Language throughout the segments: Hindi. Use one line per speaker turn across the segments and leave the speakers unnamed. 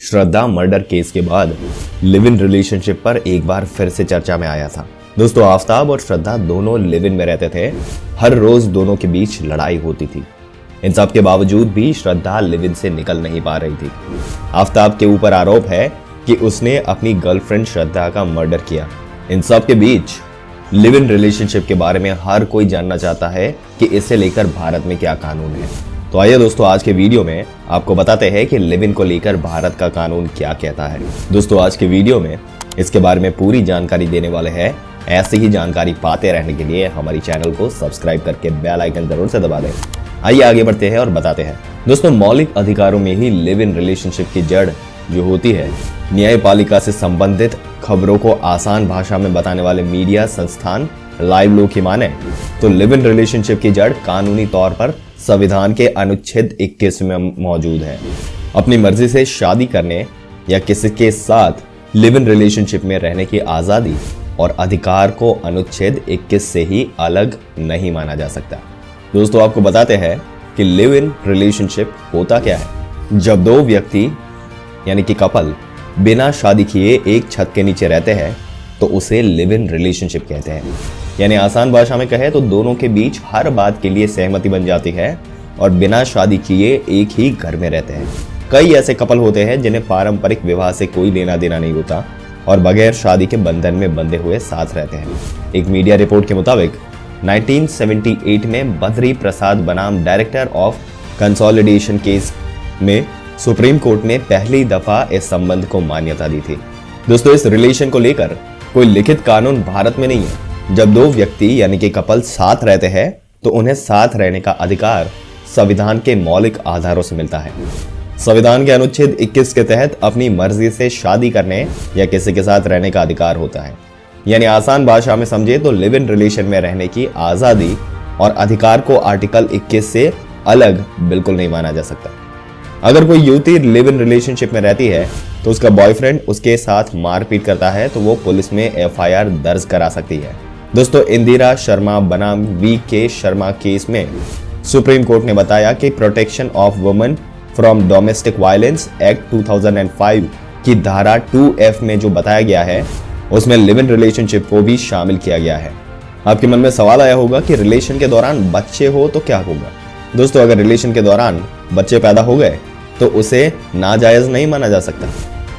श्रद्धा मर्डर केस के बाद लिव इन रिलेशनशिप पर एक बार फिर से चर्चा में आया था। दोस्तों, आफताब और श्रद्धा दोनों लिव इन में रहते थे। हर रोज दोनों के बीच लड़ाई होती थी। इन सब के बावजूद भी श्रद्धा लिव इन से निकल नहीं पा रही थी। आफताब के ऊपर आरोप है कि उसने अपनी गर्लफ्रेंड श्रद्धा का मर्डर किया। इन सब के बीच लिव इन रिलेशनशिप के बारे में हर कोई जानना चाहता है कि इसे लेकर भारत में क्या कानून है। तो आइए दोस्तों, आज के वीडियो में आपको बताते हैं कि लिव इन को लेकर भारत का कानून क्या कहता है। दोस्तों, आज के वीडियो में इसके बारे में पूरी जानकारी देने वाले हैं। ऐसी ही जानकारी पाते रहने के लिए हमारी चैनल को सब्सक्राइब करके बेल आइकन जरूर से दबा दें। आइए आगे बढ़ते हैं और बताते हैं। दोस्तों, मौलिक अधिकारों में ही लिव इन रिलेशनशिप की जड़ जो होती है, न्यायपालिका से संबंधित खबरों को आसान भाषा में बताने वाले मीडिया संस्थान लाइव लो की माने तो लिव इन रिलेशनशिप की जड़ कानूनी तौर पर संविधान के अनुच्छेद 21 में मौजूद है। अपनी मर्जी से शादी करने या किसी के साथ लिव इन रिलेशनशिप में रहने की आजादी और अधिकार को अनुच्छेद 21 से ही अलग नहीं माना जा सकता। दोस्तों, आपको बताते हैं कि लिव इन रिलेशनशिप होता क्या है। जब दो व्यक्ति यानी कि कपल बिना शादी किए एक छत के नीचे रहते हैं तो उसे लिव इन रिलेशनशिप कहते हैं। यानी आसान भाषा में कहे तो दोनों के बीच हर बात के लिए सहमति बन जाती है और बिना शादी किए एक ही घर में रहते हैं। कई ऐसे कपल होते हैं जिन्हें पारंपरिक विवाह से कोई लेना देना नहीं होता और बगैर शादी के बंधन में बंधे हुए साथ रहते हैं। एक मीडिया रिपोर्ट के मुताबिक 1978 में बद्री प्रसाद बनाम डायरेक्टर ऑफ कंसोलिडेशन केस में सुप्रीम कोर्ट ने पहली दफा इस संबंध को मान्यता दी थी। दोस्तों, इस रिलेशन को लेकर कोई लिखित कानून भारत में नहीं है। जब दो व्यक्ति यानी कि कपल साथ रहते हैं तो उन्हें साथ रहने का अधिकार संविधान के मौलिक आधारों से मिलता है। संविधान के अनुच्छेद 21 के तहत अपनी मर्जी से शादी करने या किसी के साथ रहने का अधिकार होता है। यानी आसान भाषा में समझे तो लिव इन रिलेशन में रहने की आजादी और अधिकार को आर्टिकल 21 से अलग बिल्कुल नहीं माना जा सकता। अगर कोई युवती लिव इन रिलेशनशिप में रहती है तो उसका बॉयफ्रेंड उसके साथ मारपीट करता है तो वो पुलिस में FIR दर्ज करा सकती है। दोस्तों, इंदिरा शर्मा बनाम VK शर्मा केस में सुप्रीम कोर्ट ने बताया कि protection of women from domestic violence act 2005 की धारा 2F में जो बताया गया है उसमें लिव इन रिलेशनशिप को भी शामिल किया गया है। आपके मन में सवाल आया होगा कि रिलेशन के दौरान बच्चे हो तो क्या होगा। दोस्तों, अगर रिलेशन के दौरान बच्चे पैदा हो गए तो उसे नाजायज नहीं माना जा सकता।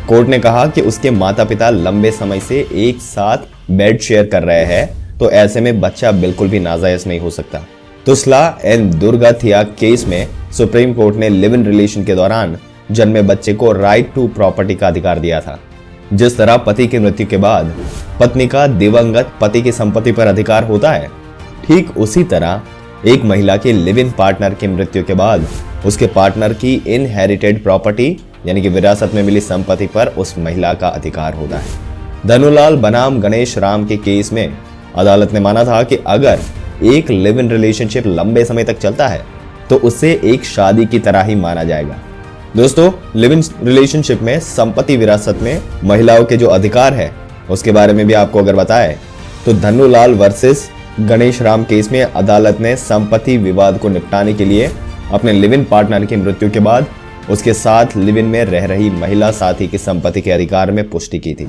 कोर्ट ने कहा कि उसके माता पिता लंबे समय से एक साथ बेड शेयर कर रहे हैं तो ऐसे में बच्चा बिल्कुल भी नाजायज नहीं हो सकता। तुसला एंड दुर्गाथिया केस में सुप्रीम कोर्ट ने लिव इन रिलेशन के दौरान जन्मे बच्चे को राइट टू प्रॉपर्टी का अधिकार दिया था। जिस तरह पति की मृत्यु के बाद पत्नी का दिवंगत पति की संपत्ति पर अधिकार होता है, ठीक उसी तरह एक महिला के लिव इन पार्टनर की मृत्यु के बाद उसके पार्टनर की इनहेरिटेड प्रॉपर्टी यानी कि विरासत में मिली संपत्ति पर उस महिला का अधिकार होता है। धनुलाल बनाम गणेश राम के केस में अदालत ने माना था कि अगर एक लिव इन रिलेशनशिप लंबे समय तक चलता है तो उसे एक शादी की तरह ही माना जाएगा। दोस्तों, लिव इन रिलेशनशिप में संपत्ति विरासत में महिलाओं के जो अधिकार है उसके बारे में भी आपको अगर बताए तो धनुलाल वर्सेस गणेश राम केस में अदालत ने संपत्ति विवाद को निपटाने के लिए अपने लिव इन पार्टनर की मृत्यु के बाद उसके साथ लिव इन में रह रही महिला साथी की संपत्ति के अधिकार में पुष्टि की थी।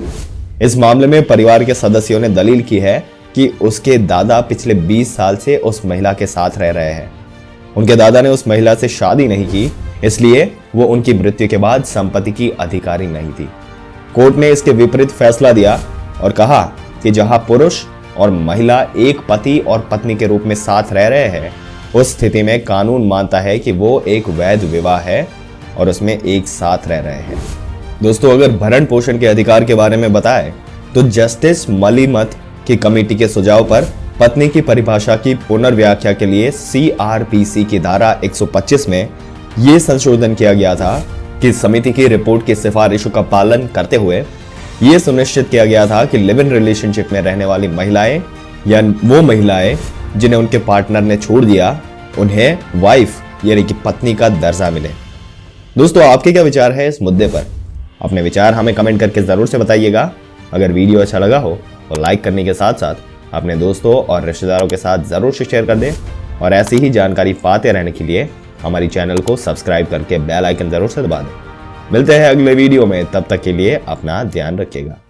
इस मामले में परिवार के सदस्यों ने दलील की है कि उसके दादा पिछले 20 साल से उस महिला के साथ रह रहे हैं। उनके दादा ने उस महिला से शादी नहीं की, इसलिए वो उनकी मृत्यु के बाद संपत्ति की अधिकारी नहीं थी। कोर्ट ने इसके विपरीत फैसला दिया और कहा कि जहां पुरुष और महिला एक पति और पत्नी के रूप में साथ रह रहे हैं, उस स्थिति में कानून मानता है कि वो एक वैध विवाह है और उसमें एक साथ रह रहे हैं। दोस्तों, अगर भरण पोषण के अधिकार के बारे में बताएं तो जस्टिस मलिमत की कमेटी के सुझाव पर पत्नी की परिभाषा की पुनर्व्याख्या के लिए CRPC की धारा 125 में यह संशोधन किया गया था कि समिति की रिपोर्ट की सिफारिशों का पालन करते हुए यह सुनिश्चित किया गया था कि लिव इन रिलेशनशिप में रहने वाली महिलाएं या वो महिलाएं जिन्हें उनके पार्टनर ने छोड़ दिया उन्हें वाइफ यानी कि पत्नी का दर्जा मिले। दोस्तों, आपके क्या विचार है इस मुद्दे पर? अपने विचार हमें कमेंट करके जरूर से बताइएगा। अगर वीडियो अच्छा लगा हो तो लाइक करने के साथ साथ अपने दोस्तों और रिश्तेदारों के साथ जरूर से शेयर कर दें और ऐसी ही जानकारी पाते रहने के लिए हमारी चैनल को सब्सक्राइब करके बेल आइकन जरूर से दबा दें। मिलते हैं अगले वीडियो में, तब तक के लिए अपना ध्यान रखिएगा।